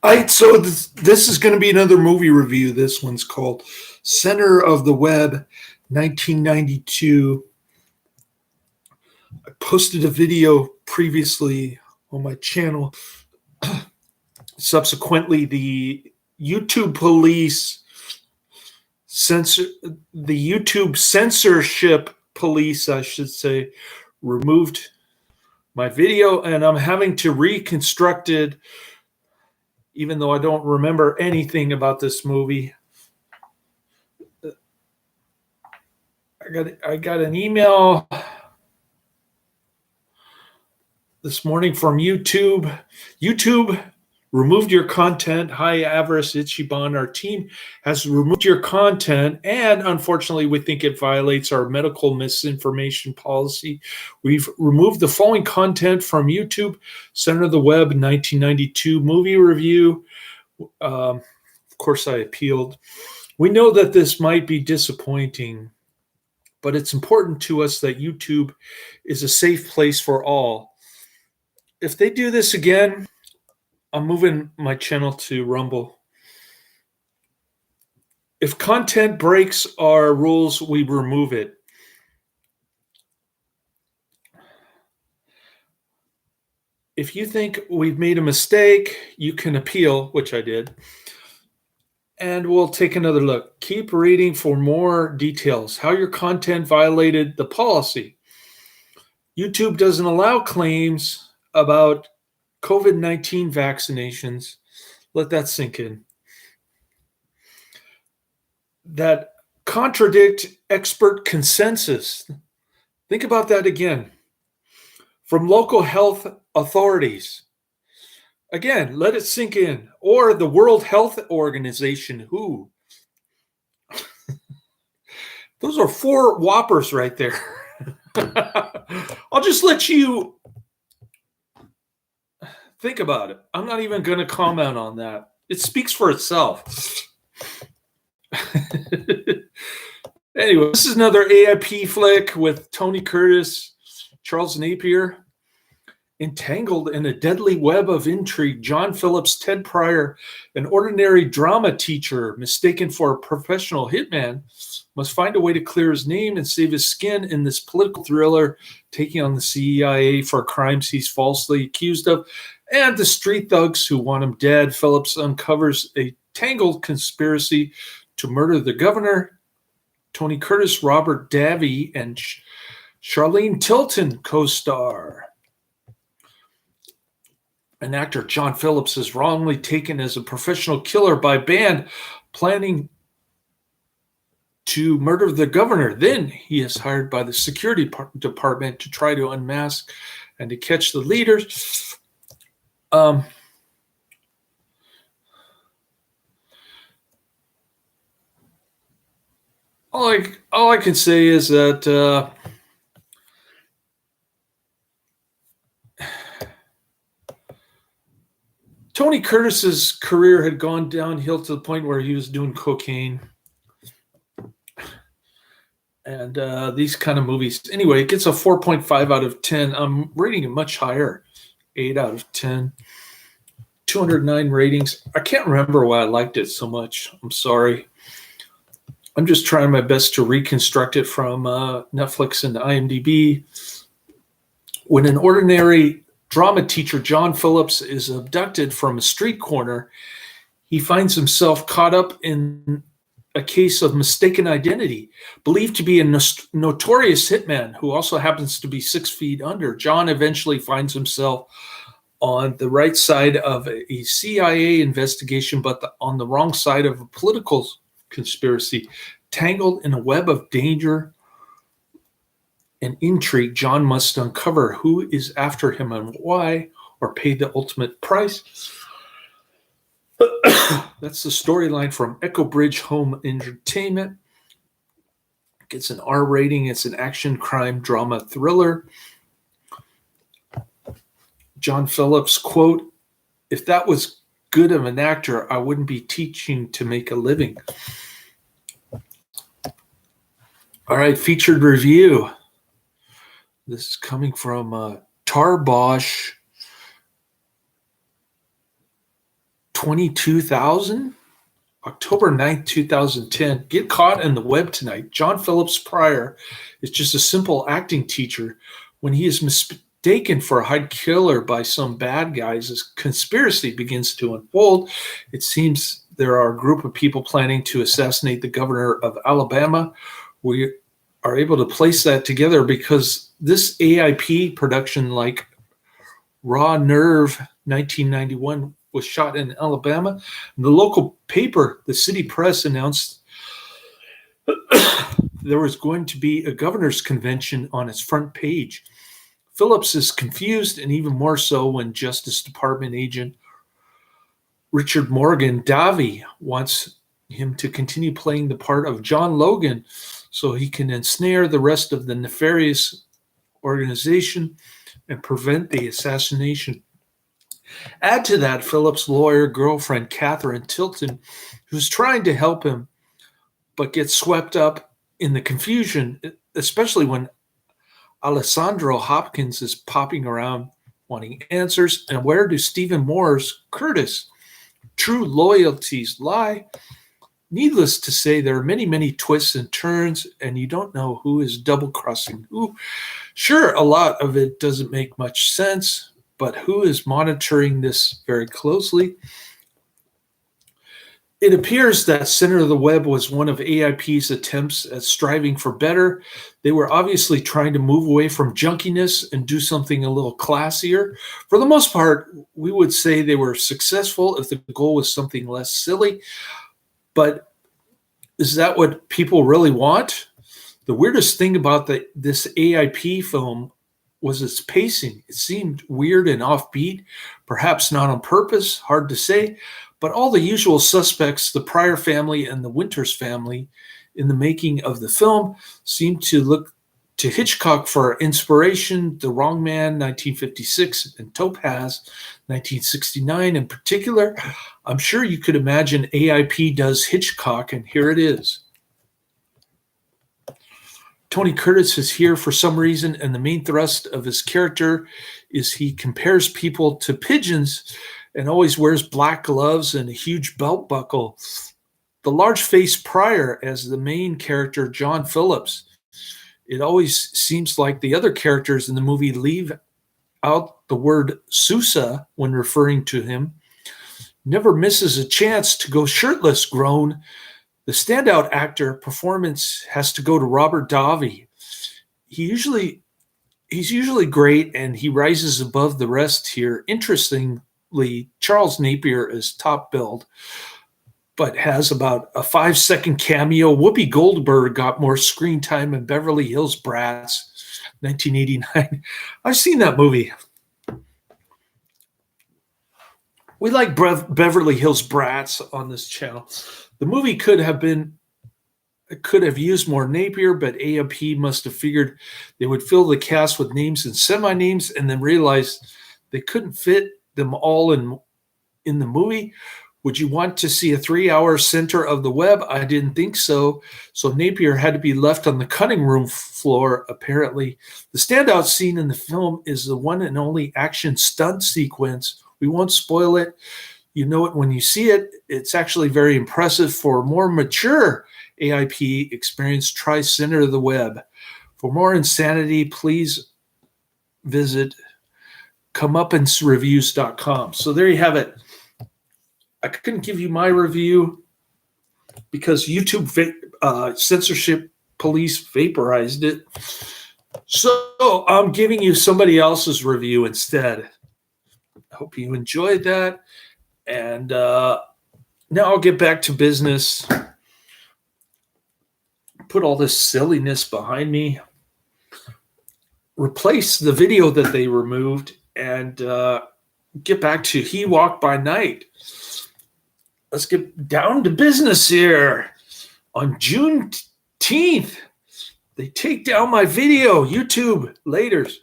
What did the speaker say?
So this is going to be another movie review. This one's called Center of the Web, 1992. I posted a video previously on my channel. Subsequently, the YouTube police the YouTube censorship police, I should say, removed my video, and I'm having to reconstruct it, even though I don't remember anything about this movie. I got an email this morning from YouTube. YouTube removed your content. Hi, Avarice Ichiban. Our team has removed your content, and unfortunately, we think it violates our medical misinformation policy. We've removed the following content from YouTube. Center of the Web 1992 movie review. Of course, I appealed. We know that this might be disappointing, but it's important to us that YouTube is a safe place for all. If they do this again, I'm moving my channel to Rumble. If content breaks our rules, we remove it. If you think we've made a mistake, you can appeal, which I did, and we'll take another look. Keep reading for more details. How your content violated the policy. YouTube doesn't allow claims about COVID-19 vaccinations. Let that sink in. That contradict expert consensus. Think about that again. From local health authorities. Again, let it sink in. Or the World Health Organization, WHO. Those are 4 whoppers right there. I'll just let you think about it. I'm not even going to comment on that. It speaks for itself. Anyway, this is another AIP flick with Tony Curtis, Charles Napier. Entangled in a deadly web of intrigue, John Phillips, Ted Pryor, an ordinary drama teacher mistaken for a professional hitman, must find a way to clear his name and save his skin in this political thriller, taking on the CIA for crimes he's falsely accused of, and the street thugs who want him dead. Phillips uncovers a tangled conspiracy to murder the governor. Tony Curtis, Robert Davi, and Charlene Tilton co-star. An actor, John Phillips, is wrongly taken as a professional killer by a band planning to murder the governor. Then he is hired by the security department to try to unmask and to catch the leaders. All I can say is that Tony Curtis's career had gone downhill to the point where he was doing cocaine and these kind of movies. Anyway, it gets a 4.5 out of 10. I'm rating it much higher, 8 out of 10. 209 ratings. I can't remember why I liked it so much. I'm sorry. I'm just trying my best to reconstruct it from Netflix and IMDb. When an ordinary drama teacher, John Phillips, is abducted from a street corner, he finds himself caught up in a case of mistaken identity, believed to be a notorious hitman who also happens to be 6 feet under. John eventually finds himself on the right side of a CIA investigation, but on the wrong side of a political conspiracy. Tangled in a web of danger and intrigue, John must uncover who is after him and why, or pay the ultimate price. That's the storyline from Echo Bridge Home Entertainment. It's an R rating. It's an action, crime, drama, thriller. John Phillips, quote, "If that was good of an actor, I wouldn't be teaching to make a living." All right, featured review. This is coming from Tarbosh 22,000? October 9th, 2010. Get caught in the web tonight. John Phillips Pryor is just a simple acting teacher. When he is mistaken for a Hyde killer by some bad guys, as conspiracy begins to unfold, it seems there are a group of people planning to assassinate the governor of Alabama. We are able to place that together because this AIP production, like Raw Nerve 1991, was shot in Alabama. And the local paper, the City Press, announced there was going to be a governor's convention on its front page. Phillips is confused, and even more so when Justice Department agent Richard Morgan Davey wants him to continue playing the part of John Logan so he can ensnare the rest of the nefarious organization and prevent the assassination. Add to that Philip's lawyer girlfriend, Catherine Tilton, who's trying to help him, but gets swept up in the confusion, especially when Alessandro Hopkins is popping around wanting answers. And where do Stephen Moore's Curtis' true loyalties lie? Needless to say, there are many, many twists and turns, and you don't know who is double-crossing who. Sure, a lot of it doesn't make much sense, but who is monitoring this very closely? It appears that Center of the Web was one of AIP's attempts at striving for better. They were obviously trying to move away from junkiness and do something a little classier. For the most part, we would say they were successful if the goal was something less silly. But is that what people really want? The weirdest thing about this AIP film was its pacing. It seemed weird and offbeat, perhaps not on purpose, hard to say, but all the usual suspects, the Pryor family and the Winters family, in the making of the film, seemed to look to Hitchcock for inspiration. The Wrong Man, 1956, and Topaz, 1969 in particular. I'm sure you could imagine AIP does Hitchcock, and here it is. Tony Curtis is here for some reason, and the main thrust of his character is he compares people to pigeons and always wears black gloves and a huge belt buckle. The large-faced Pryor as the main character, John Phillips. It always seems like the other characters in the movie leave out the word Sousa when referring to him. Never misses a chance to go shirtless, groan. The standout actor performance has to go to Robert Davi. He's usually great, and he rises above the rest here. Interestingly, Charles Napier is top billed, but has about a 5-second cameo. Whoopi Goldberg got more screen time in Beverly Hills Brats, 1989. I've seen that movie. We like Beverly Hills Brats on this channel. The movie could have used more Napier, but AIP must have figured they would fill the cast with names and semi-names and then realized they couldn't fit them all in the movie. Would you want to see a 3-hour Center of the Web? I didn't think so. So Napier had to be left on the cutting room floor, apparently. The standout scene in the film is the one and only action stunt sequence. We won't spoil it. You know it when you see it. It's actually very impressive. For more mature AIP experience, try Center of the Web. For more insanity, please visit comeupancereviews.com. So there you have it. I couldn't give you my review because YouTube censorship police vaporized it. So I'm giving you somebody else's review instead. I hope you enjoyed that. And now I'll get back to business. Put all this silliness behind me. Replace the video that they removed and get back to He Walked by Night. Let's get down to business here. On Juneteenth, they take down my video. YouTube, laters.